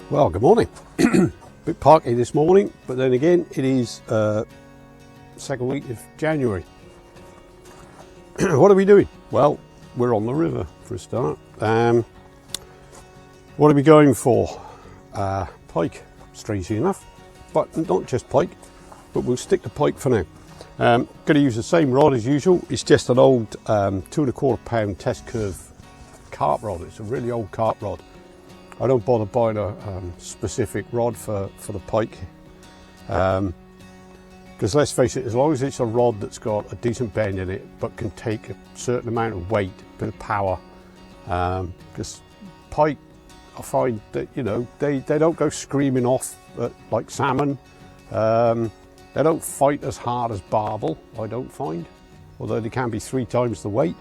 Well, good morning. Bit parky this morning, but then again, it is second week of January. What are we doing? Well, we're on the river for a start. What are we going for? Pike, strangely enough, but not just pike, but we'll stick to pike for now. Going to use the same rod as usual. It's just an old 2¼ pound test curve carp rod. It's a really old carp rod. I don't bother buying a specific rod for the pike, because let's face it, as long as it's a rod that's got a decent bend in it but can take a certain amount of weight, a bit of power, because pike, I find that, you know, they don't go screaming off like salmon. They don't fight as hard as barbel, I don't find, although they can be 3 times the weight.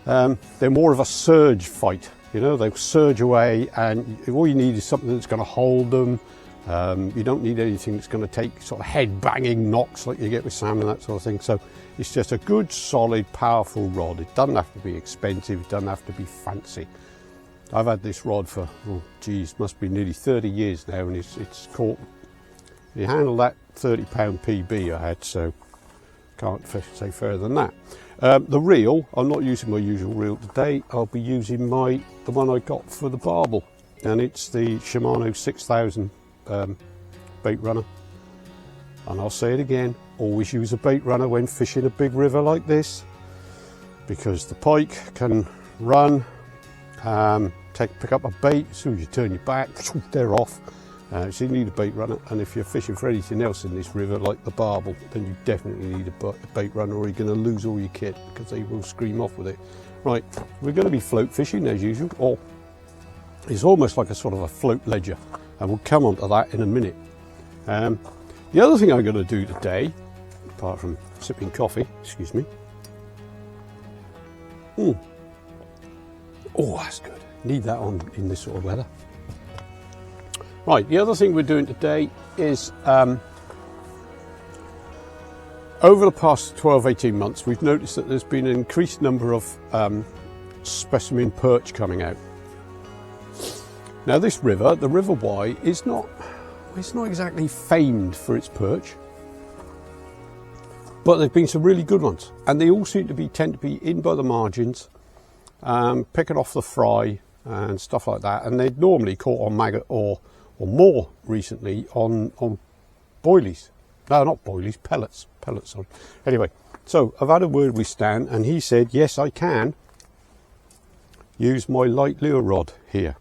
They're more of a surge fight. You know, they surge away, and all you need is something that's going to hold them. You don't need anything that's going to take sort of head banging knocks like you get with salmon, that sort of thing. So it's just a good, solid, powerful rod. It doesn't have to be expensive. It doesn't have to be fancy. I've had this rod for, oh geez, must be nearly 30 years now, and it's caught. You handle that 30-pound PB I had, so can't say further than that. The reel, I'm not using my usual reel today. I'll be using the one I got for the barbel, and it's the Shimano 6000 bait runner. And I'll say it again, always use a bait runner when fishing a big river like this, because the pike can run, pick up a bait. As soon as you turn your back, they're off. So you need a bait runner, and if you're fishing for anything else in this river like the barbel, then you definitely need a bait runner, or you're going to lose all your kit, because they will scream off with it. Right, we're going to be float fishing as usual, or it's almost like a sort of a float ledger, and we'll come on to that in a minute. The other thing I'm going to do today, apart from sipping coffee, excuse me. Oh, that's good. Need that on in this sort of weather. Right, the other thing we're doing today is, over the past 12-18 months, we've noticed that there's been an increased number of specimen perch coming out. Now this river, the River Wye, it's not exactly famed for its perch, but there've been some really good ones, and they all tend to be in by the margins, picking off the fry and stuff like that, and they're normally caught on maggot or more recently on boilies. No, not boilies, pellets. Sorry. Anyway, so I've had a word with Stan, and he said, yes, I can use my light lure rod here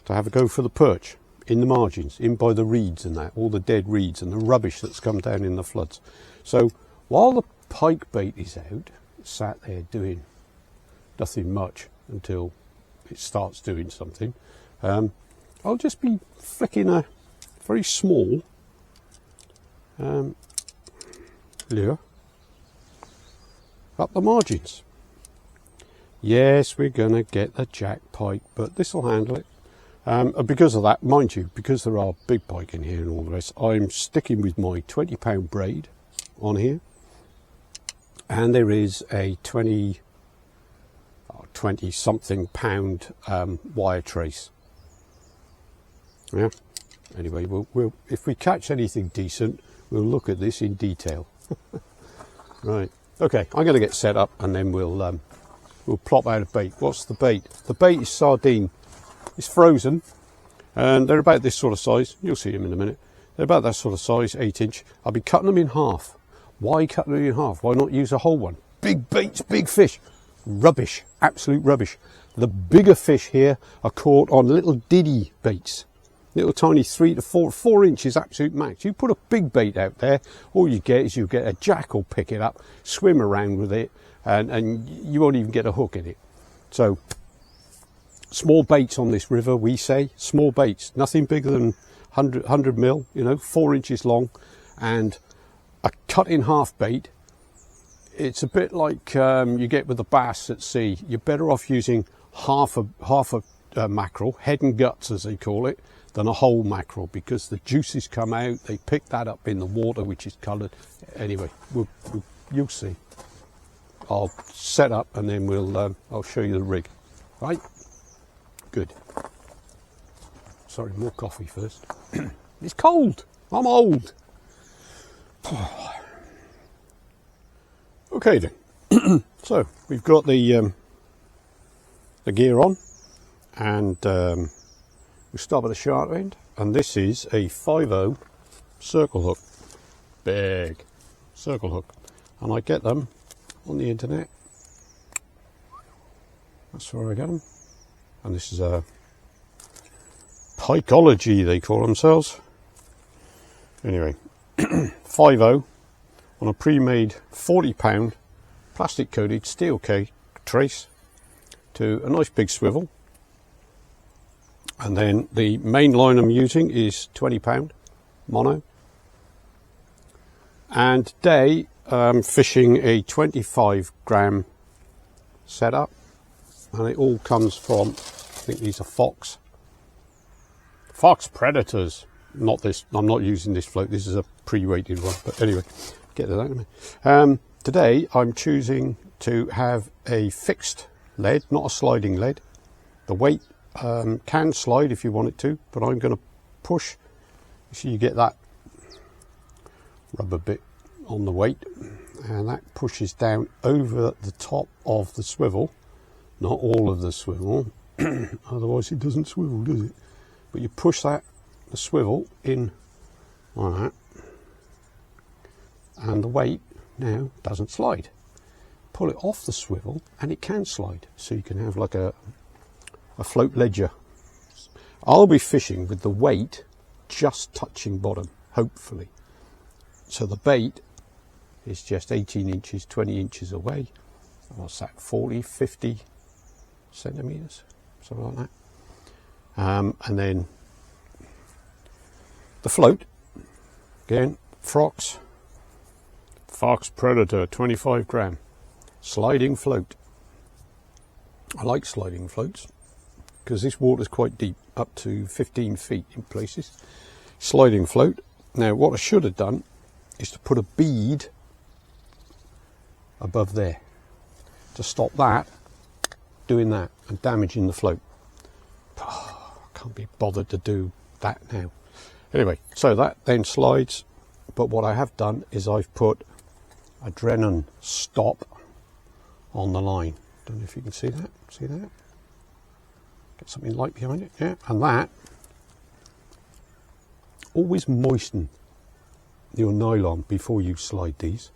to have a go for the perch in the margins, in by the reeds and that, all the dead reeds and the rubbish that's come down in the floods. So while the pike bait is out, it's sat there doing nothing much until it starts doing something, I'll just be flicking a very small lure up the margins. Yes, we're going to get the jack pike, but this will handle it. And because of that, mind you, because there are big pike in here and all the rest, I'm sticking with my 20-pound braid on here, and there is a 20-something pound wire trace. Yeah. Anyway, we'll if we catch anything decent, we'll look at this in detail. Right. Okay. I'm going to get set up, and then we'll plop out a bait. What's the bait? The bait is sardine. It's frozen, and they're about this sort of size. You'll see them in a minute. They're about that sort of size, 8-inch. I'll be cutting them in half. Why cut them in half? Why not use a whole one? Big baits, big fish. Rubbish. Absolute rubbish. The bigger fish here are caught on little diddy baits. Little tiny 3 to 4 inches absolute max. You put a big bait out there, all you get is you get a jack will pick it up, swim around with it, and you won't even get a hook in it. So small baits on this river, we say small baits, nothing bigger than 100 mil, you know, 4 inches long, and a cut in half bait. It's a bit like you get with the bass at sea. You're better off using half a mackerel, head and guts as they call it, than a whole mackerel, because the juices come out, they pick that up in the water, which is coloured. Anyway, you'll see. I'll set up, and then I'll show you the rig. Right? Good. Sorry, more coffee first. It's cold. I'm old. Okay then. So we've got the gear on, and we start at the sharp end, and this is a 5/0 circle hook, big circle hook, and I get them on the internet. That's where I get them, and this is a Pikeology they call themselves. Anyway, 5/0 on a pre-made £40 plastic coated steel trace to a nice big swivel, and then the main line I'm using is £20 mono, and today I'm fishing a 25 gram setup, and it all comes from, I think these are Fox Predators. Not this, I'm not using this float, this is a pre-weighted one, but anyway, get to that in a minute. Today I'm choosing to have a fixed lead, not a sliding lead. The weight can slide if you want it to, but I'm going to push, so you get that rubber bit on the weight, and that pushes down over the top of the swivel, not all of the swivel, otherwise it doesn't swivel, does it? But you push the swivel in like that, and the weight now doesn't slide. Pull it off the swivel and it can slide, so you can have like a float ledger. I'll be fishing with the weight just touching bottom, hopefully, so the bait is just 18 inches 20 inches away. What's that, 40-50 centimeters, something like that. And then the float, again, Fox Predator 25 gram sliding float. I like sliding floats because this water is quite deep, up to 15 feet in places. Sliding float. Now what I should have done is to put a bead above there to stop that doing that and damaging the float. Can't be bothered to do that now. Anyway, so that then slides, but what I have done is I've put a Drennan stop on the line. Don't know if you can see that. See that? Get something light behind it, yeah. And that, always moisten your nylon before you slide these,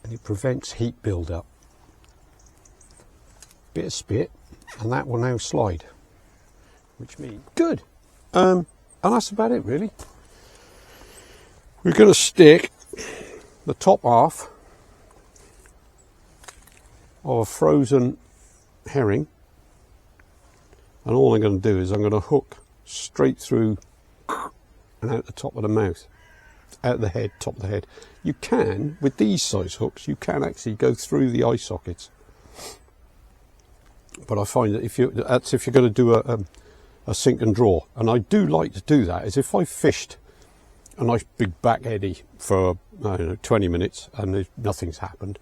and it prevents heat build up. Bit of spit, and that will now slide, which means good. And that's about it really. We're going to stick the top half of a frozen herring, and all I'm going to do is I'm going to hook straight through and out the top of the mouth, out the head, top of the head. You can, with these size hooks, you can actually go through the eye sockets, but I find that if you're going to do a sink and draw, and I do like to do that, is if I fished a nice big back eddy for, I don't know, 20 minutes and nothing's happened,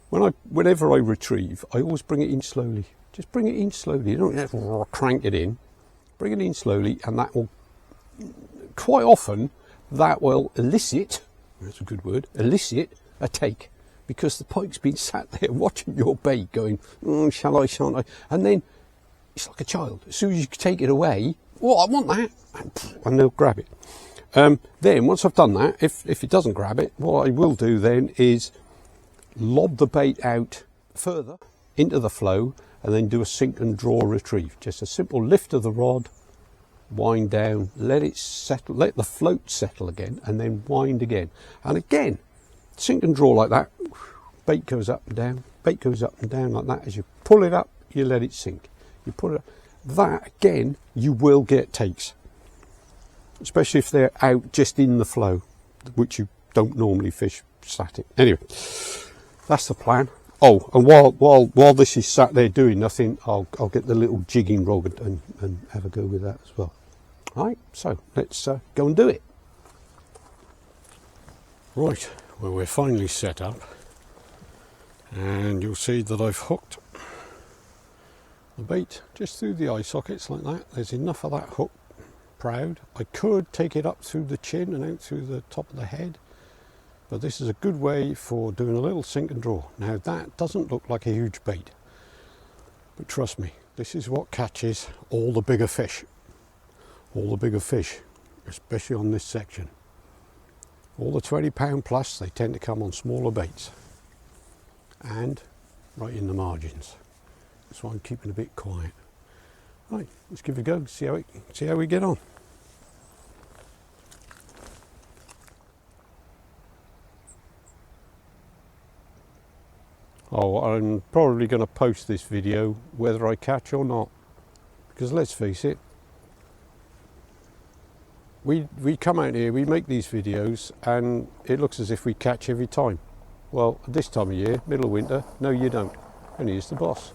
whenever I retrieve, I always bring it in slowly. Just bring it in slowly. You don't have to crank it in. Bring it in slowly, and that will, quite often, that will elicit, that's a good word, elicit a take, because the pike's been sat there watching your bait going, shall I, shan't I? And then it's like a child. As soon as you take it away, oh, I want that, and they'll grab it. Then once I've done that, if it doesn't grab it, what I will do then is lob the bait out further into the flow, and then do a sink and draw retrieve. Just a simple lift of the rod, wind down, let it settle, let the float settle again, and then wind again. And again, sink and draw like that. Bait goes up and down, bait goes up and down like that. As you pull it up, you let it sink. You pull it up. That, again, you will get takes. Especially if they're out just in the flow, which you don't normally fish static. Anyway, that's the plan. Oh, and while this is sat there doing nothing, I'll get the little jigging rod and have a go with that as well. All right, so let's go and do it. Right, well, we're finally set up, and you'll see that I've hooked the bait just through the eye sockets like that. There's enough of that hook proud. I could take it up through the chin and out through the top of the head, but this is a good way for doing a little sink and draw. Now that doesn't look like a huge bait, but trust me, this is what catches all the bigger fish. All the bigger fish, especially on this section. All the 20 pound plus, they tend to come on smaller baits and right in the margins. That's why I'm keeping a bit quiet. Right, let's give it a go, see how we get on. Oh, I'm probably going to post this video whether I catch or not, because let's face it, we come out here, we make these videos and it looks as if we catch every time. Well, at this time of year, middle of winter, no you don't, and here's the boss.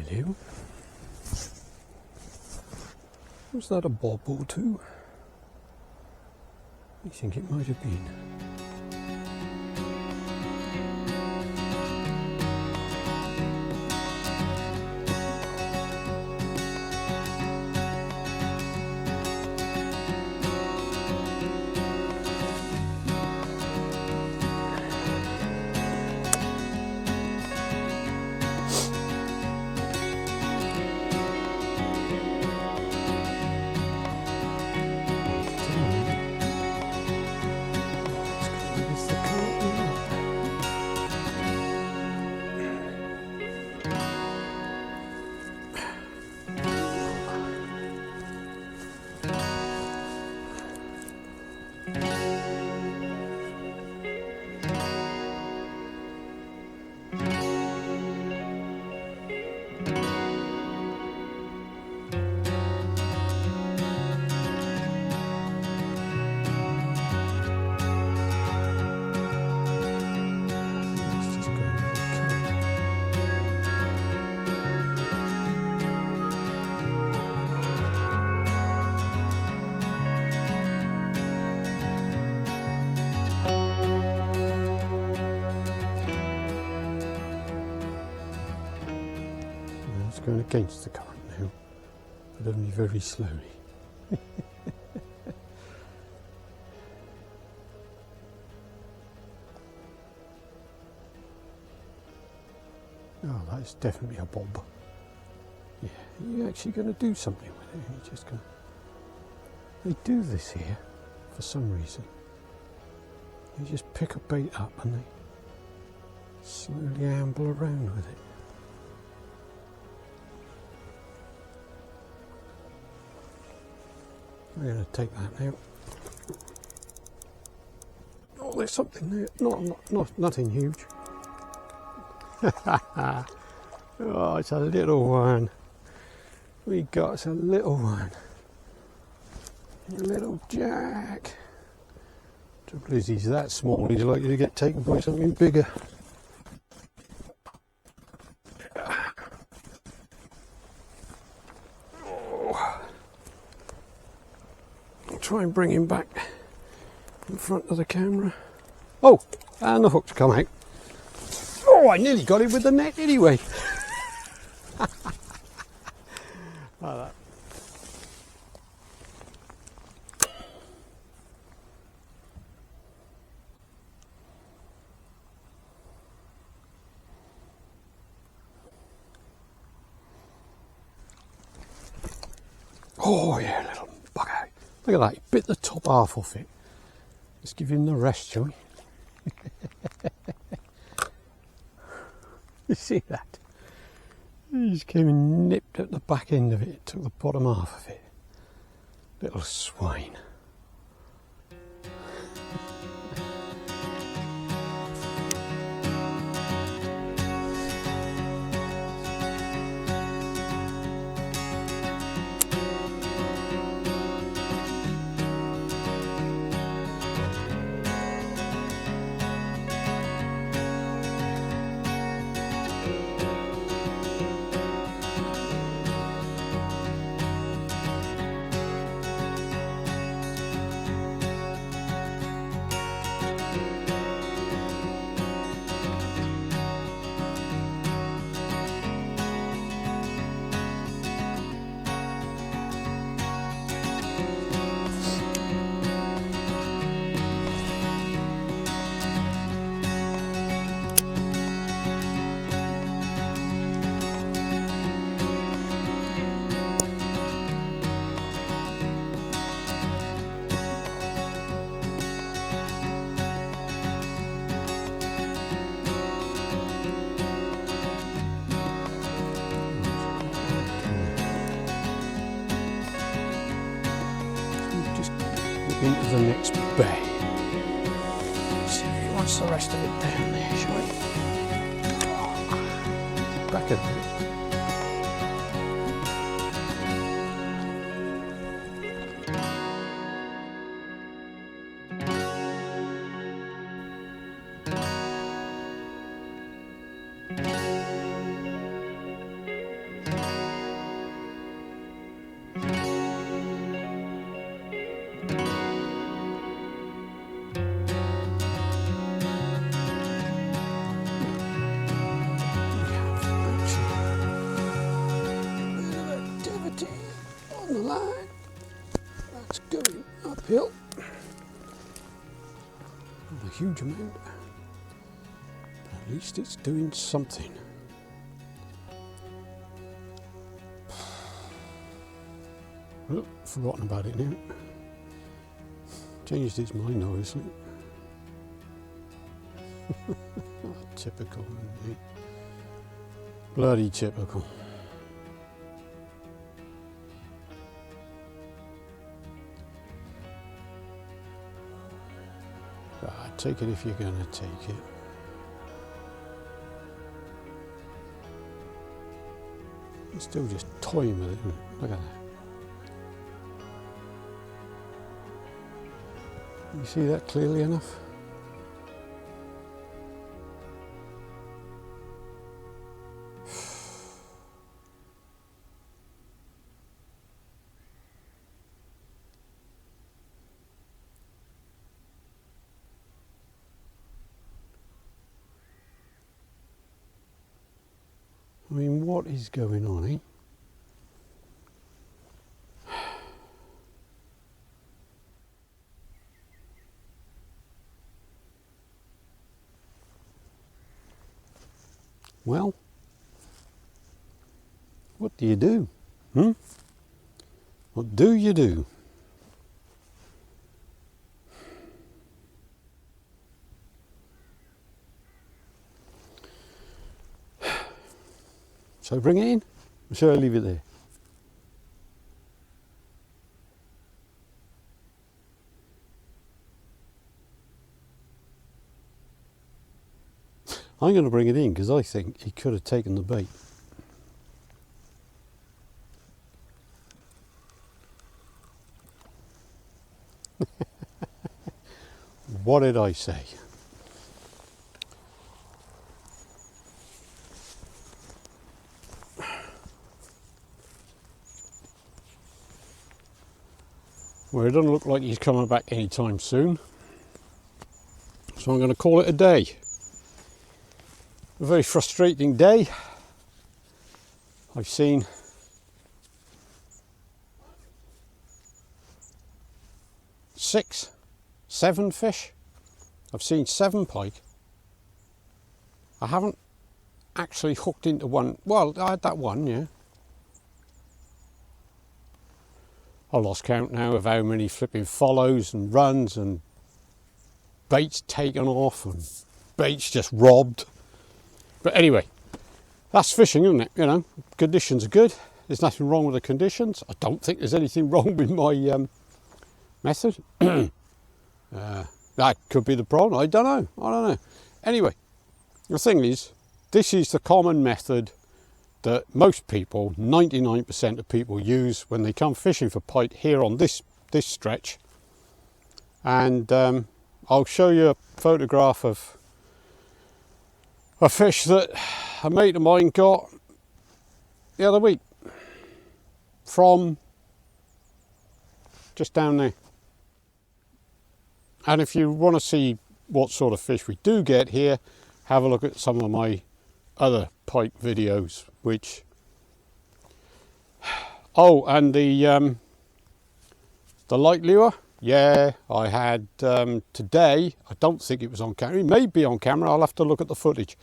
Hello. Was that a bob or two? I think it might have been. Going against the current now, but only very slowly. Oh, that's definitely a bob. Yeah, you're actually going to do something with it. You're just going to... They do this here for some reason. They just pick a bait up and they slowly amble around with it. I'm going to take that now. Oh, there's something there. Nothing huge. Oh, it's a little one. We got us a little one. A little jack. Trouble is, he's that small, he's likely to get taken by something bigger. Try and bring him back in front of the camera. Oh, and the hook's come out. Oh, I nearly got him with the net anyway. Like that. Oh yeah, little bugger. Look at that, he bit the top half off it. Let's give him the rest, shall we? You see that? He just came and nipped at the back end of it, took the bottom half of it. Little swine. Into the next bay. See if he wants the rest of it down there, shall we? Back a bit. On the line, that's going uphill. Not a huge amount, but at least it's doing something. Oh, forgotten about it now. Changed his mind, obviously. Typical, isn't it? Bloody typical. Take it if you're going to take it. It's still just toying with it, isn't it? Look at that. You see that clearly enough? I mean, what is going on, eh? Well, what do you do? What do you do? So bring it in, or shall I leave it there? I'm going to bring it in because I think he could have taken the bait. What did I say? Well, it doesn't look like he's coming back anytime soon, so I'm going to call it a day. A very frustrating day. I've seen six, 7 fish. I've seen 7 pike. I haven't actually hooked into one. Well, I had that one, yeah. I lost count now of how many flipping follows and runs and baits taken off and baits just robbed. But anyway, that's fishing, isn't it? You know, conditions are good. there's nothing wrong with the conditions. I don't think there's anything wrong with my method. That could be the problem. I don't know. Anyway, the thing is, this is the common method that most people, 99% of people, use when they come fishing for pike here on this stretch. And I'll show you a photograph of a fish that a mate of mine got the other week from just down there. And if you want to see what sort of fish we do get here, have a look at some of my other pike videos, which, oh, and the light lure, yeah, I had today. I don't think it was on camera. It may be on camera. I'll have to look at the footage.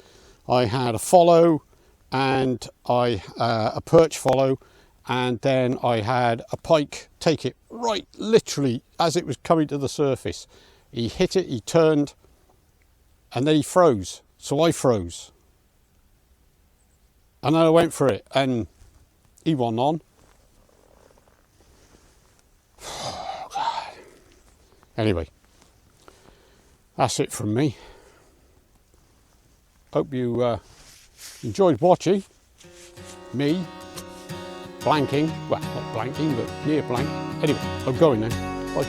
I had a follow and a perch follow, and then I had a pike take it right literally as it was coming to the surface. He hit it, he turned, and then he froze. So I froze. And then I went for it, and he wasn't on. Oh, God. Anyway, that's it from me. Hope you enjoyed watching me blanking. Well, not blanking, but near blank. Anyway, I'm going now. Bye.